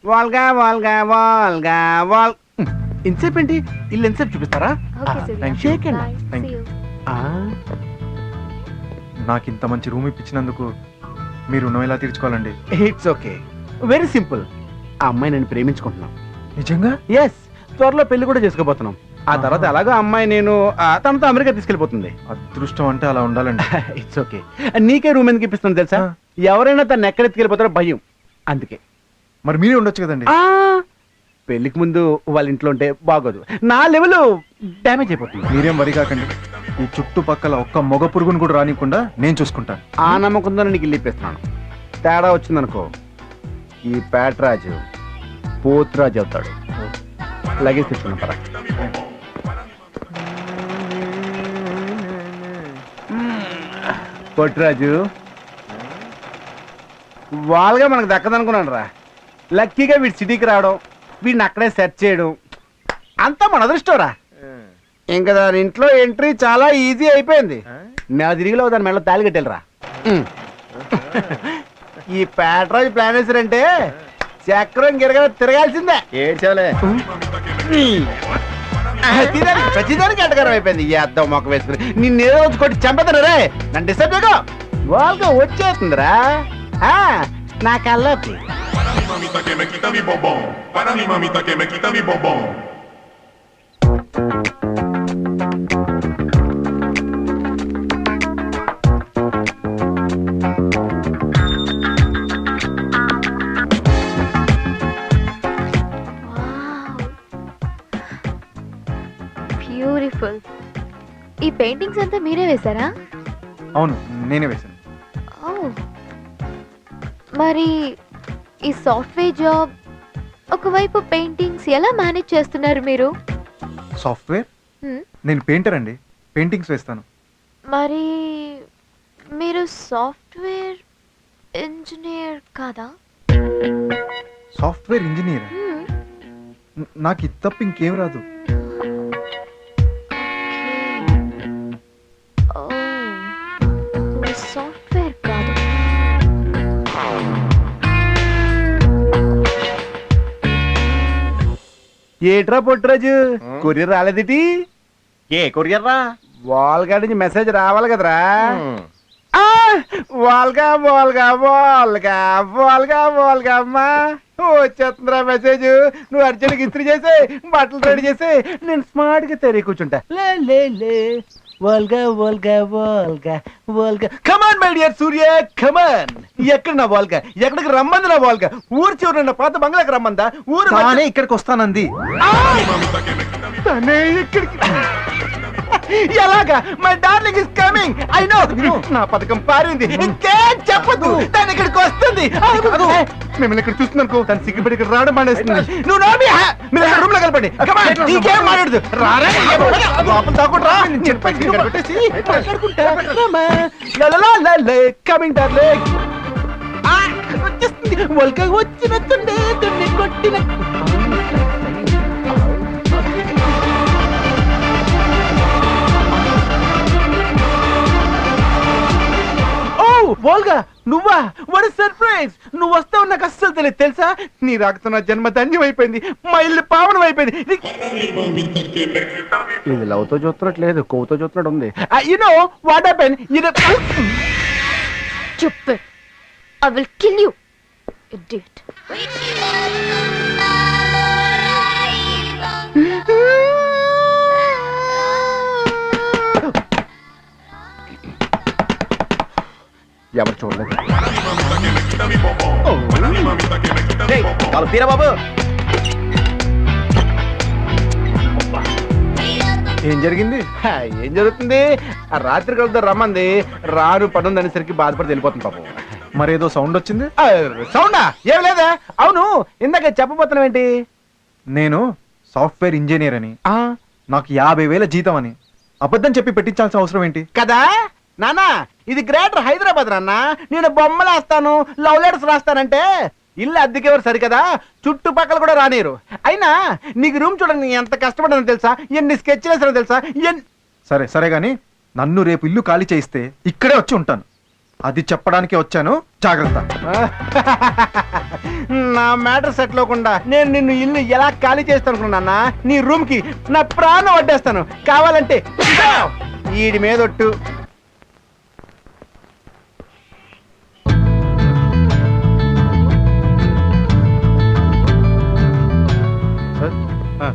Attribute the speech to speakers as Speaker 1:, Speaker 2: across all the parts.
Speaker 1: వాల్గా వాల్గా వాల్గా wall ఇంతసేపు ఏంటి? ఇల్లు ఎంతసేపు చూపిస్తారా? Shake hand.
Speaker 2: నాకు ఇంత మంచి రూమ్ ఇప్పించినందుకు మీరు రుణం ఎలా తీర్చుకోవాలండి?
Speaker 1: It's okay, very simple. ఆ అమ్మాయి నేను ప్రేమించుకుంటున్నాం.
Speaker 2: నిజంగా?
Speaker 1: ఎస్, త్వరలో పెళ్లి కూడా చేసుకోబోతున్నాం. ఆ తర్వాత ఎలాగో అమ్మాయి నేను తనతో అమెరికా తీసుకెళ్ళిపోతుంది.
Speaker 2: అదృష్టం అంటే అలా ఉండాలండి.
Speaker 1: It's okay. నీకే రూమ్ ఎందుకు ఇప్పిస్తుంది తెలుసా? ఎవరైనా తను ఎక్కడ ఎత్తుకెళ్ళిపోతారో భయం, అందుకే.
Speaker 2: మరి మీరే ఉండొచ్చు కదండి.
Speaker 1: పెళ్లికి ముందు వాళ్ళ ఇంట్లో ఉంటే బాగోదు, నా లెవెల్ డ్యామేజ్ అయిపోతుంది.
Speaker 2: మీరేం వరి కాకండి, ఈ చుట్టుపక్కల ఒక్క మొగ పురుగును కూడా రానికుండా నేను చూసుకుంటాను.
Speaker 1: ఆ నమ్మకంతో నీకు ఇల్లు ఇప్పిస్తున్నాను. తేడా వచ్చిందనుకో, ఈ పేటరాజు పోతురాజు అవుతాడు. లగేజ్ తెచ్చుకున్నా పరా. పొట్టిరాజు వాళ్ళగా మనకు దక్కదనుకున్నాను రా. లక్కీగా వీడి సిటీకి రావడం, వీడిని అక్కడే సెర్చ్ చేయడం అంతా మన అదృష్టం రా. ఇంకా దాని ఇంట్లో ఎంట్రీ చాలా ఈజీ అయిపోయింది. నా తిరిగిలో దాని మెళ్ళ తాళి కట్టేలరా. ఈ పేటరాజు ప్లాన్ వేసారంటే చక్రం గిరగ తిరగాల్సిందే.
Speaker 3: ఏడ్చాలే
Speaker 1: ప్రతిదానికి ఎటగారం అయిపోయింది. ఈ అద్దం మొక్క వేసుకుని నిన్ను ఏదో రోజు కొట్టి చంపేతాను రే. నన్ను డిస్టర్బ్ చేయకు. వాళ్ళగా వచ్చేస్తుందిరా నా కల్లోకి.
Speaker 4: Mamita que me quita mi bombón, para mi mamita que me quita mi bombón.
Speaker 5: Beautiful. ఈ పెయింటింగ్స్ అంతా మీరే వేశారా?
Speaker 2: అవును, నేనే వేశాను.
Speaker 5: మరి ఈ సాఫ్ట్వేర్ జాబ్, ఒకవైపు పెయింటింగ్స్ ఎలా మేనేజ్ చేస్తున్నారు మీరు?
Speaker 2: సాఫ్ట్వేర్? నేను పెయింటర్ అండి, పెయింటింగ్స్ వేస్తాను.
Speaker 5: మరి మీరు సాఫ్ట్వేర్ ఇంజనీర్ కాదా?
Speaker 2: Software engineer? నాకు ఇది తప్ప ఇంకేం రాదు.
Speaker 5: సాఫ్ట్వేర్ కాదు.
Speaker 1: ఏట్రా పొట్టిరాజు, కొరియర్ రాలేదిటి?
Speaker 3: ఏ కొరియర్ రా?
Speaker 1: వాల్గా నుంచి మెసేజ్ రావాలి కదరా. వాల్గా వాల్గా వాల్గా వాల్గా వాల్గా అమ్మా వచ్చేస్తుందిరా మెసేజ్. నువ్వు అర్జెంట్గా ఇస్త్రీ చేసే, బట్టలు రెడీ చేసే, నేను స్మార్ట్ గా తెరి కూర్చుంటా. లే లే లే వాల్గా వాల్గా వాల్గా వాల్గా. కమాన్ మై డియర్ సూర్య, కమాన్. ఎక్కడ నా వాల్గా? ఎక్కడికి రమ్మంది నా వాల్గా? ఊరు చివరి నా పాత బంగ్లాకి రమ్మందా? ఊరు
Speaker 2: తానే ఇక్కడికి వస్తానంది.
Speaker 1: తనే ఇక్కడికి ఎలాగా? My darling is coming. I know. నా పథకం పారింది, ఇంకేం చెప్పదు. తను ఇక్కడికి వస్తుంది. మిమ్మల్ని ఇక్కడ చూస్తున్నాను, తను సిగ్గుపడి ఇక్కడ రావడం మానేస్తుంది. నువ్వు నోమి మీరు రూమ్ లో కలపండి. నీకేం మాట్లాడదు. రారా లోపల తాకుండా కమింగ్ డార్లింగ్. వచ్చేస్తుంది. వల్క వచ్చినట్టుండే తున్ని కొట్టిన. వోల్గా నువ్వా? What surprise! నువ్వు వస్తావు నాకు అస్సలు తెలియదు తెలుసా. నీ రాకతో నా జన్మ ధన్యమైపోయింది, మా ఇల్లు పావనం అయిపోయింది. ఇది లవ్ తో చూస్తున్నట్లేదు, కొవ్వుతో చూస్తున్నట్టు ఉంది. You know what happen?
Speaker 5: చెప్పు. I will kill you, idiot.
Speaker 1: ఎవరు చూడలేదు.
Speaker 3: వాళ్ళు తీరా బాబు.
Speaker 2: ఏం జరిగింది?
Speaker 1: ఏం జరుగుతుంది? ఆ రాత్రి కలుద్దాం రమ్మంది, రాను పనుంది అనేసరికి బాధపడి వెళ్ళిపోతుంది పాపం.
Speaker 2: మరేదో సౌండ్ వచ్చింది.
Speaker 1: సౌండా? ఏం లేదా? అవును, ఇందాక చెప్పబోతున్నావు ఏంటి?
Speaker 2: నేను సాఫ్ట్వేర్ ఇంజనీర్ అని, నాకు 50,000 జీతం అని అబద్ధం చెప్పి పెట్టించాల్సిన అవసరం ఏంటి?
Speaker 1: కదా నానా, ఇది గ్రేటర్ హైదరాబాద్ నాన్న. నేను బొమ్మలు వేస్తాను, లవ్ లెటర్స్ రాస్తానంటే ఇల్లు అద్దెకెవరు సరికదా, చుట్టుపక్కల కూడా రానిరు. అయినా నీకు రూమ్ చూడండి ఎంత కష్టపడని తెలుసా, ఎన్ని స్కెచ్ వేసానో తెలుసా.
Speaker 2: సరే సరే గాని నన్ను రేపు ఇల్లు ఖాళీ చేయిస్తే ఇక్కడే వచ్చి ఉంటాను. అది చెప్పడానికి వచ్చాను, జాగ్రత్త.
Speaker 1: నా మ్యాటర్ సెటిల్ అవ్వకుండా నేను నిన్ను ఇల్లు ఎలా ఖాళీ చేస్తాను అనుకున్నా? నీ రూమ్ కి నా ప్రాణం వడ్డేస్తాను. కావాలంటే ఈడి మీదొట్టు.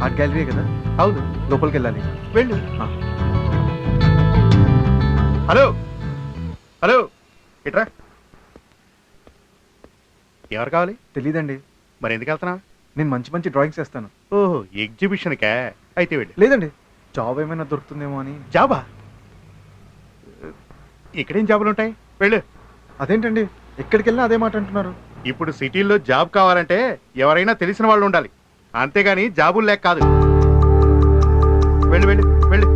Speaker 2: ఆర్ట్ గ్యాలరీ కదా?
Speaker 1: అవును,
Speaker 2: లోపలికి వెళ్ళాలి.
Speaker 1: వెళ్ళు.
Speaker 2: ఆ.
Speaker 3: హలో హలో ఇట్రా. ఎవరు కావాలి?
Speaker 2: తెలీదండి.
Speaker 3: మరి ఎందుకు వెళ్తున్నావు?
Speaker 2: నేను మంచి మంచి డ్రాయింగ్స్ వేస్తాను.
Speaker 3: ఓహో, ఎగ్జిబిషన్కా? అయితే వెళ్ళి.
Speaker 2: లేదండి, జాబ్ ఏమైనా దొరుకుతుందేమో అని.
Speaker 3: జాబా? ఇక్కడేం జాబులు ఉంటాయి? వెళ్ళు.
Speaker 2: అదేంటండి, ఎక్కడికి వెళ్ళినా అదే మాట అంటున్నారు.
Speaker 3: ఇప్పుడు సిటీల్లో జాబ్ కావాలంటే ఎవరైనా తెలిసిన వాళ్ళు ఉండాలి, అంతేగాని జాబులు లేక కాదు. వెళ్ళు వెళ్ళు వెళ్ళు.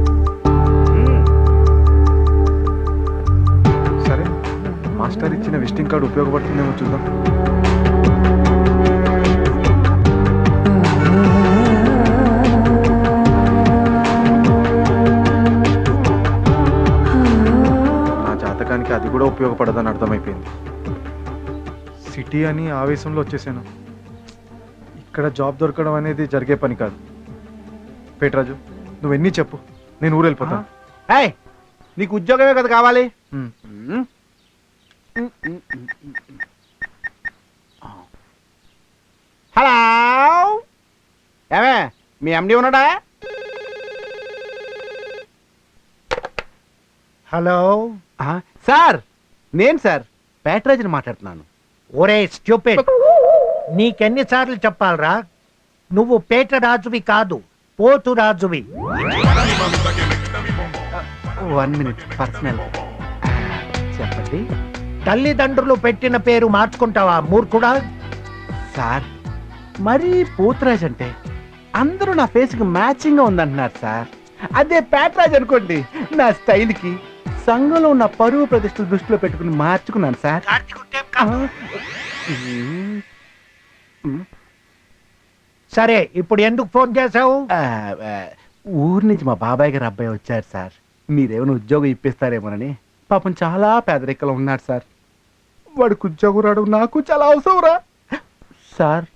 Speaker 2: సరే, మాస్టర్ ఇచ్చిన విజిటింగ్ కార్డు ఉపయోగపడుతుందేమో చూద్దాం. నా జాతకానికి అది కూడా ఉపయోగపడదని అర్థమైపోయింది. సిటీ అని ఆవేశంలో వచ్చేసాను. ఇక్కడ జాబ్ దొరకడం అనేది జరిగే పని కాదు. పేటరాజు, నువ్వెన్నీ చెప్పు, నేను ఊరు వెళ్ళిపోతాను.
Speaker 1: ఏయ్, నీకు ఉద్యోగమే కదా కావాలి?
Speaker 2: ఉమ్.
Speaker 1: హలో, ఏమే మీ ఎండి ఉన్నాడా?
Speaker 6: హలో.
Speaker 1: సార్, నేను సార్ పేటరాజుని మాట్లాడుతున్నాను.
Speaker 6: ఒరే స్టూపిడ్, నీకెన్నిసార్లు చెప్పాలరా? నువ్వు పేట రాజువి కాదు, పోతు రాజువి.
Speaker 4: Para mi mamita que me quita mi bombón.
Speaker 1: 1 minute personal. చెప్పండి
Speaker 6: తల్లిదండ్రులు పెట్టిన పేరు మార్చుకుంటావా మూర్ఖుడా?
Speaker 1: సార్. మరీ పోతురాజ్ అంటే అందరూ నా ఫేస్కి మ్యాచింగ్ గా ఉందంటున్నారు సార్. అదే పేటరాజ్ అనుకోండి, నా స్టైల్కి సంఘంలో ఉన్న పరువు ప్రతిష్టలు దృష్టిలో పెట్టుకుని మార్చుకున్నాను సార్.
Speaker 6: సరే, ఇప్పుడు ఎందుకు ఫోన్ చేసావు?
Speaker 1: ఊరి నుంచి మా బాబాయ్ గారు అబ్బాయి వచ్చారు సార్. మీరేమైనా ఉద్యోగం ఇప్పిస్తారేమోనని. పాపం చాలా పేదరికలో ఉన్నాడు సార్. వాడికి ఉద్యోగం రాడు నాకు చాలా అవసరం రా సార్.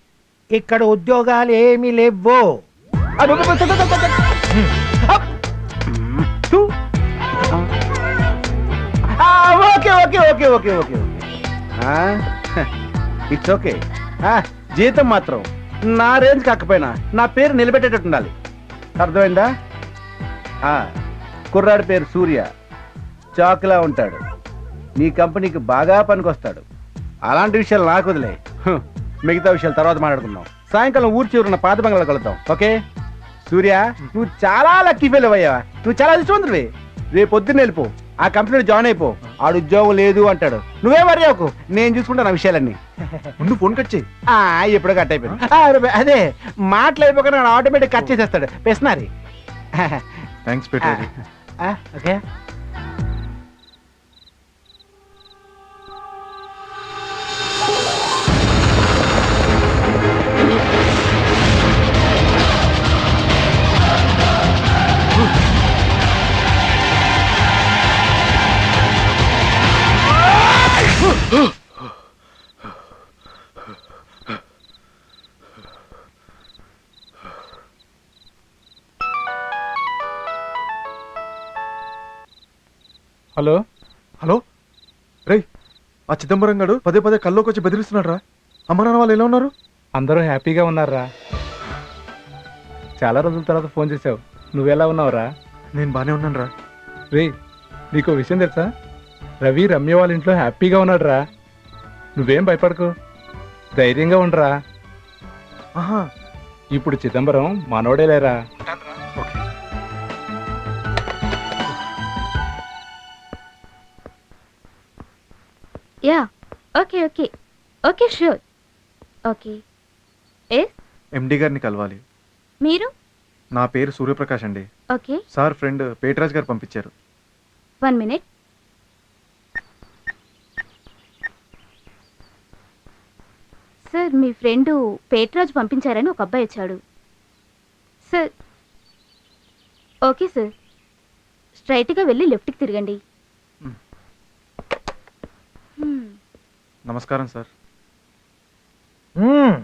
Speaker 6: ఇక్కడ ఉద్యోగాలు ఏమీ లేవు.
Speaker 1: Okay okay okay okay okay it's okay. జీతం మాత్రం నా రేంజ్ కాకపోయినా నా పేరు నిలబెట్టేటట్టు ఉండాలి. అర్థమైందా? కుర్రాడి పేరు సూర్య, చాకులా ఉంటాడు. నీ కంపెనీకి బాగా పనికొస్తాడు. అలాంటి విషయాలు నాకు వదిలే. మిగతా విషయాలు తర్వాత మాట్లాడుకుందాం. సాయంకాలం ఊరి చివరిన పాత బంగ్లాలో కలుద్దాం. ఓకే సూర్య, నువ్వు చాలా లక్కీ ఫెయిల్ అయ్యావా. నువ్వు చాలా అదృష్టవంతుడివి. రేపు పొద్దున్న వెళ్ళిపో, ఆ కంపెనీలో జాయిన్ అయిపో. ఆడు ఉద్యోగం లేదు అంటాడు. నువ్వే వరి అవ్వకు, నేను చూసుకుంటాను ఆ విషయాలన్నీ.
Speaker 2: ముందు ఫోన్ కట్ చేయి.
Speaker 1: ఎప్పుడో కట్ అయిపోయింది. అదే మాటలు అయిపోకుండా ఆటోమేటిక్ కట్ చేసేస్తాడు పెస్నారి.
Speaker 2: థ్యాంక్స్ పేటరాజు.
Speaker 1: ఓకే.
Speaker 7: హలో
Speaker 2: హలో, రేయ్, ఆ చిదంబరం గాడు పదే పదే కల్లోకి వచ్చి బెదిరిస్తున్నాడు రా. అమ్మ నాన్న వాళ్ళు ఎలా ఉన్నారు?
Speaker 7: అందరూ హ్యాపీగా ఉన్నారా? చాలా రోజుల తర్వాత ఫోన్ చేసావు. నువ్వెలా ఉన్నావురా?
Speaker 2: నేను బానే ఉన్నాను రా.
Speaker 7: రే, నీకు విషయం తెలుసా? రవి రమ్య వాళ్ళ ఇంట్లో హ్యాపీగా ఉన్నాడు రా. నువ్వేం భయపడకు, ధైర్యంగా ఉండరా.
Speaker 2: ఆహా,
Speaker 7: ఇప్పుడు చిదంబరం మనోడేలేరా.
Speaker 2: Okay.
Speaker 5: Yeah, okay okay okay sure. Okay. Yes,
Speaker 2: MD గారిని కలవాలి.
Speaker 5: మీరు?
Speaker 2: నా పేరు సూర్యప్రకాష్ అండి.
Speaker 5: ఓకే,
Speaker 2: సార్ ఫ్రెండ్ పేటరాజ్ గారు పంపించారు.
Speaker 5: 1 minute. సార్, మీ ఫ్రెండు పేట్రాజు పంపించారని ఒక అబ్బాయి వచ్చాడు సార్. ఓకే సార్, స్ట్రైట్గా వెళ్ళి లెఫ్ట్కి తిరగండి.
Speaker 2: నమస్కారం సార్.
Speaker 6: మ్మ్.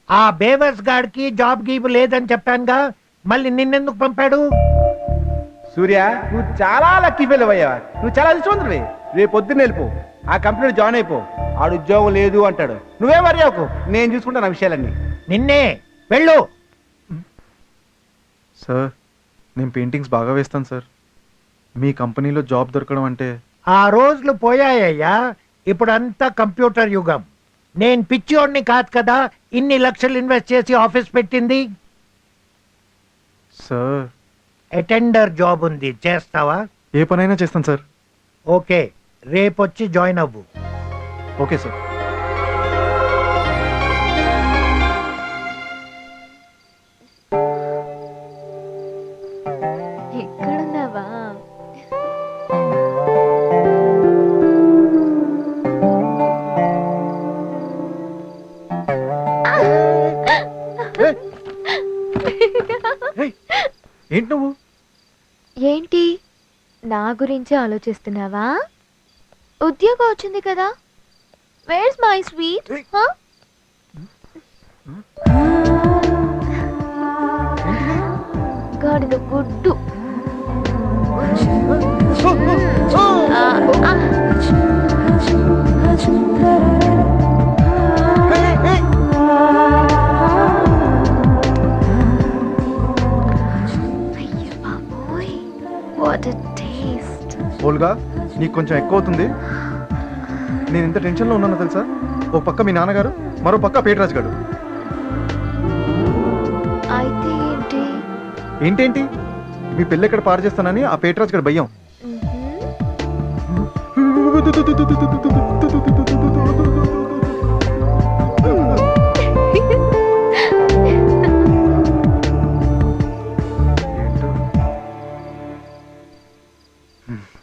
Speaker 6: ఆ బేవర్స్ గాడికి జాబ్ గీబ్ లేదని చెప్పానుగా, మళ్ళీ నిన్నెందుకు పంపాడు?
Speaker 1: సూర్య, నువ్వు చాలా లక్కీ ఫెయిల్ అయ్యావా. నువ్వు చాలా అదృష్టవంతుడివి. రేపు పొద్దున్న వెళ్ళిపో, ఆ కంపెనీలో జాయిన్ అయిపో. ఆడు ఉద్యోగం లేదు అంటాడు. నువ్వే వరి అవ్వకు, నేను చూసుకుంటాను ఆ విషయాలన్నీ.
Speaker 6: నిన్నే వెళ్ళు.
Speaker 2: సార్ నేను పెయింటింగ్స్ బాగా వేస్తాను సార్. మీ కంపెనీలో జాబ్ దొరకడం అంటే
Speaker 6: ఆ రోజులు పోయాయ్యా, ఇప్పుడు అంతా కంప్యూటర్ యుగం. నేను పిచ్చివాడిని కాదు కదా ఇన్ని లక్షలు ఇన్వెస్ట్ చేసి ఆఫీస్ పెట్టింది.
Speaker 2: సార్
Speaker 6: అటెండర్ జాబ్ ఉంది, చేస్తావా?
Speaker 2: ఏ పనైనా చేస్తాను సార్.
Speaker 6: ఓకే, రేపొచ్చి జాయిన్ అవ్వు.
Speaker 2: Okay sir.
Speaker 5: ఎక్కడున్నావా?
Speaker 2: ఏంటి నువ్వు?
Speaker 5: ఏంటి, నా గురించి ఆలోచిస్తున్నావా? ఉద్యోగం వచ్చింది కదా, వేర్స్ మై స్వీట్? గాడిద గుడ్డు. ఆ, ఆ. అయ్యో బాబోయ్, what a taste.
Speaker 2: ఓల్గా, నీకు కొంచెం ఎక్కువ అవుతుంది. నేను ఇంత టెన్షన్లో ఉన్నానో తెలుసా? ఒక పక్క మీ నాన్నగారు, మరో పక్క పేటరాజు గారు.
Speaker 5: అయితే ఏంటి?
Speaker 2: ఏంటేంటి? మీ పెళ్ళి ఎక్కడ పాడు చేస్తానని ఆ పేటరాజు గారు భయం. ఏంటో.